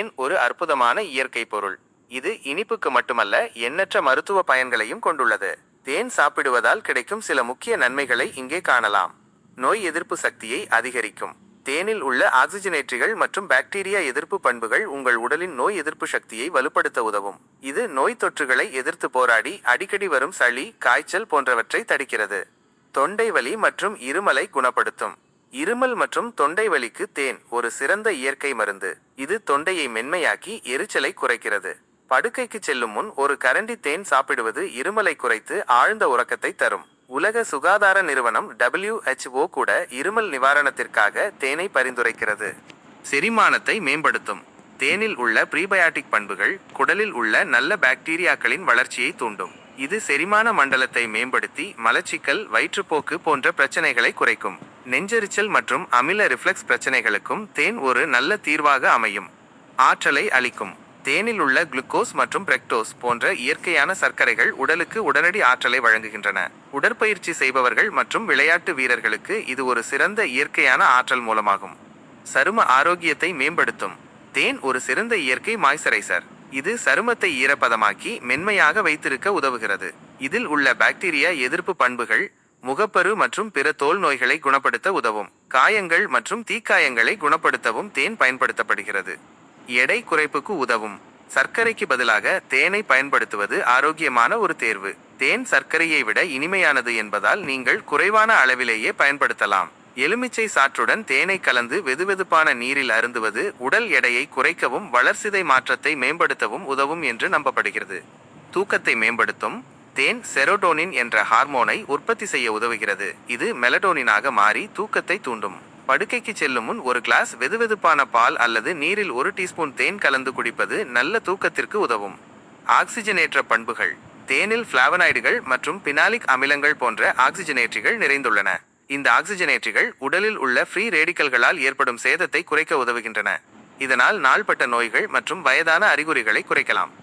தேன் ஒரு அற்புதமான இயற்கை பொருள். இது இனிப்புக்கு மட்டுமல்ல, எண்ணற்ற மருத்துவ பயன்களையும் கொண்டுள்ளது. தேன் சாப்பிடுவதால் கிடைக்கும் சில முக்கிய நன்மைகளை இங்கே காணலாம். நோய் எதிர்ப்பு சக்தியை அதிகரிக்கும். தேனில் உள்ள ஆக்சிஜனேற்றிகள் மற்றும் பாக்டீரியா எதிர்ப்பு பண்புகள் உங்கள் உடலின் நோய் எதிர்ப்பு சக்தியை வலுப்படுத்த உதவும். இது நோய் தொற்றுகளை எதிர்த்து போராடி அடிக்கடி வரும் சளி, காய்ச்சல் போன்றவற்றை தடுக்கிறது. தொண்டை வலி மற்றும் இருமலை குணப்படுத்தும். இருமல் மற்றும் தொண்டை வலிக்கு தேன் ஒரு சிறந்த இயற்கை மருந்து. இது தொண்டையை மென்மையாக்கி எரிச்சலை குறைக்கிறது. படுக்கைக்கு செல்லும் முன் ஒரு கரண்டி தேன் சாப்பிடுவது இருமலை குறைத்து ஆழ்ந்த உறக்கத்தை தரும். உலக சுகாதார நிறுவனம் WHO கூட இருமல் நிவாரணத்திற்காக தேனை பரிந்துரைக்கிறது. செரிமானத்தை மேம்படுத்தும். தேனில் உள்ள ப்ரீபயாட்டிக் பண்புகள் குடலில் உள்ள நல்ல பாக்டீரியாக்களின் வளர்ச்சியை தூண்டும். இது செரிமான மண்டலத்தை மேம்படுத்தி மலச்சிக்கல், வயிற்றுப்போக்கு போன்ற பிரச்சனைகளை குறைக்கும். நெஞ்செரிச்சல் மற்றும் அமில ரிஃப்ளெக்ஸ் பிரச்சனைகளுக்கும் தேன் ஒரு நல்ல தீர்வாக அமையும். ஆற்றலை அளிக்கும். தேனில் உள்ள குளுக்கோஸ் மற்றும் பிரக்டோஸ் போன்ற இயற்கையான சர்க்கரைகள் உடலுக்கு உடனடி ஆற்றலை வழங்குகின்றன. உடற்பயிற்சி செய்பவர்கள் மற்றும் விளையாட்டு வீரர்களுக்கு இது ஒரு சிறந்த இயற்கையான ஆற்றல் மூலமாகும். சரும ஆரோக்கியத்தை மேம்படுத்தும். தேன் ஒரு சிறந்த இயற்கை மாய்ஸ்சரைசர். இது சருமத்தை ஈரப்பதமாக்கி மென்மையாக வைத்திருக்க உதவுகிறது. இதில் உள்ள பாக்டீரியா எதிர்ப்பு பண்புகள் முகப்பரு மற்றும் பிற தோல் நோய்களை குணப்படுத்த உதவும். காயங்கள் மற்றும் தீக்காயங்களை குணப்படுத்தவும் தேன் பயன்படுத்தப்படுகிறது. எடை குறைப்புக்கு உதவும். சர்க்கரைக்கு பதிலாக தேனை பயன்படுத்துவது ஆரோக்கியமான ஒரு தேர்வு. தேன் சர்க்கரையை விட இனிமையானது என்பதால் நீங்கள் குறைவான அளவிலேயே பயன்படுத்தலாம். எலுமிச்சை சாற்றுடன் தேனை கலந்து வெதுவெதுப்பான நீரில் அருந்துவது உடல் எடையை குறைக்கவும் வளர்சிதை மாற்றத்தை மேம்படுத்தவும் உதவும் என்று நம்பப்படுகிறது. தூக்கத்தை மேம்படுத்தும். தேன் செரோடோனின் என்ற ஹார்மோனை உற்பத்தி செய்ய உதவுகிறது. இது மெலடோனினாக மாறி தூக்கத்தை தூண்டும். படுக்கைக்கு செல்லும் முன் ஒரு கிளாஸ் வெதுவெதுப்பான பால் அல்லது நீரில் 1 டீஸ்பூன் தேன் கலந்து குடிப்பது நல்ல தூக்கத்திற்கு உதவும். ஆக்சிஜனேற்ற பண்புகள். தேனில் பிளாவனாய்டுகள் மற்றும் பினாலிக் அமிலங்கள் போன்ற ஆக்சிஜனேற்றிகள் நிறைந்துள்ளன. இந்த ஆக்சிஜனேற்றிகள் உடலில் உள்ள ஃப்ரீ ரேடிக்கல்களால் ஏற்படும் சேதத்தை குறைக்க உதவுகின்றன. இதனால் நாள்பட்ட நோய்கள் மற்றும் வயதான அறிகுறிகளை குறைக்கலாம்.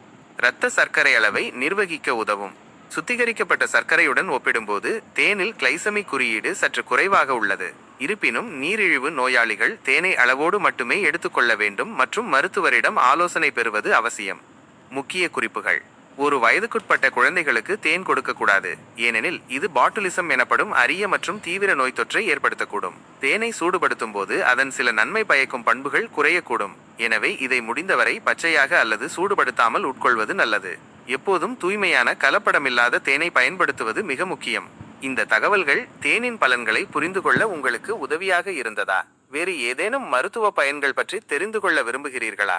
இரத்த சர்க்கரை அளவை நிர்வகிக்க உதவும். சுத்திகரிக்கப்பட்ட சர்க்கரையுடன் ஒப்பிடும்போது தேனில் கிளைசமிக் குறியீடு சற்று குறைவாக உள்ளது. இருப்பினும் நீரிழிவு நோயாளிகள் தேனை அளவோடு மட்டுமே எடுத்துக்கொள்ள வேண்டும் மற்றும் மருத்துவரிடம் ஆலோசனை பெறுவது அவசியம். முக்கிய குறிப்புகள். ஒரு வயதுக்குட்பட்ட குழந்தைகளுக்கு தேன் கொடுக்கக்கூடாது, ஏனெனில் இது பாட்டுலிசம் எனப்படும் அரிய மற்றும் தீவிர நோய் தொற்றை ஏற்படுத்தக்கூடும். தேனை சூடுபடுத்தும் போது அதன் சில நன்மை பயக்கும் பண்புகள் குறையக்கூடும். எனவே இதை முடிந்தவரை பச்சையாக அல்லது சூடுபடுத்தாமல் உட்கொள்வது நல்லது. எப்போதும் தூய்மையான கலப்படமில்லாத தேனை பயன்படுத்துவது மிக முக்கியம். இந்த தகவல்கள் தேனின் பலன்களை புரிந்து கொள்ள உங்களுக்கு உதவியாக இருந்ததா? வேறு ஏதேனும் மருத்துவ பயன்கள் பற்றி தெரிந்து கொள்ள விரும்புகிறீர்களா?